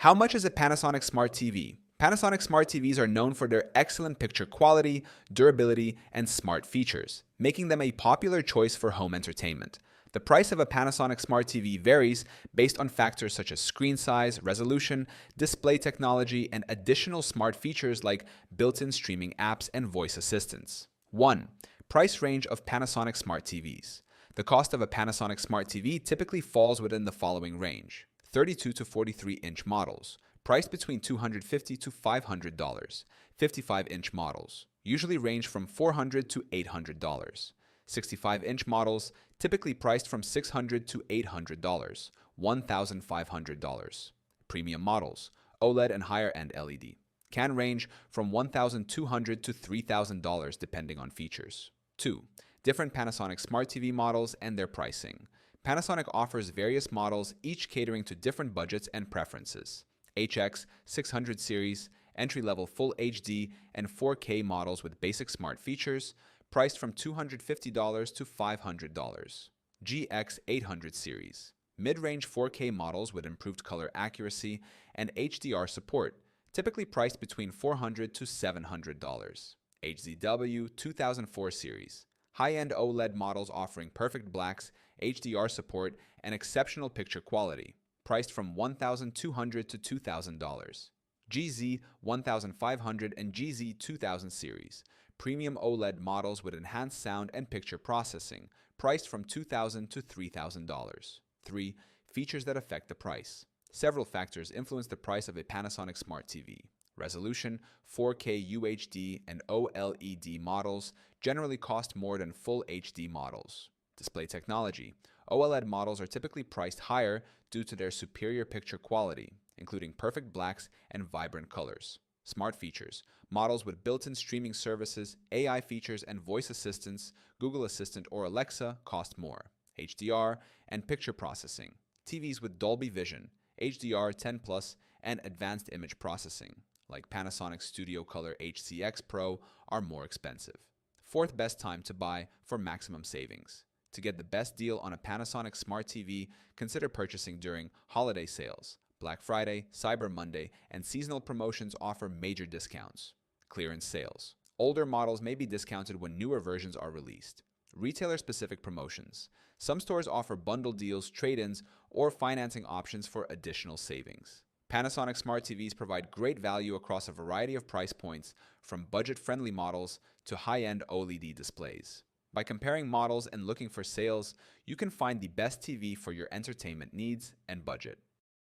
How much is a Panasonic Smart TV? Panasonic Smart TVs are known for their excellent picture quality, durability, and smart features, making them a popular choice for home entertainment. The price of a Panasonic Smart TV varies based on factors such as screen size, resolution, display technology, and additional smart features like built-in streaming apps and voice assistants. 1. Price range of Panasonic Smart TVs. The cost of a Panasonic Smart TV typically falls within the following range: 32 to 43-inch models, priced between $250 to $500. 55-inch models usually range from $400 to $800. 65-inch models typically priced from $600 to $800, $1,500. Premium models, OLED and higher-end LED, can range from $1,200 to $3,000 depending on features. 2. Different Panasonic Smart TV models and their pricing. Panasonic offers various models, each catering to different budgets and preferences. HX 600 series, entry-level Full HD and 4K models with basic smart features, priced from $250 to $500. GX 800 series, mid-range 4K models with improved color accuracy and HDR support, typically priced between $400 to $700. HZW 2004 series, high-end OLED models offering perfect blacks, HDR support, and exceptional picture quality, priced from $1,200 to $2,000. GZ 1500 and GZ 2000 series, premium OLED models with enhanced sound and picture processing, priced from $2,000 to $3,000. 3. Features that affect the price. Several factors influence the price of a Panasonic Smart TV. Resolution, 4K UHD, and OLED models generally cost more than full HD models. Display technology. OLED models are typically priced higher due to their superior picture quality, including perfect blacks and vibrant colors. Smart features. Models with built-in streaming services, AI features, and voice assistants, Google Assistant or Alexa, cost more. HDR and picture processing. TVs with Dolby Vision, HDR 10+, and advanced image processing, like Panasonic Studio Color HCX Pro, are more expensive. 4th best time to buy for maximum savings. To get the best deal on a Panasonic Smart TV, consider purchasing during holiday sales. Black Friday, Cyber Monday, and seasonal promotions offer major discounts. Clearance sales. Older models may be discounted when newer versions are released. Retailer-specific promotions. Some stores offer bundle deals, trade-ins, or financing options for additional savings. Panasonic Smart TVs provide great value across a variety of price points, from budget-friendly models to high-end OLED displays. By comparing models and looking for sales, you can find the best TV for your entertainment needs and budget.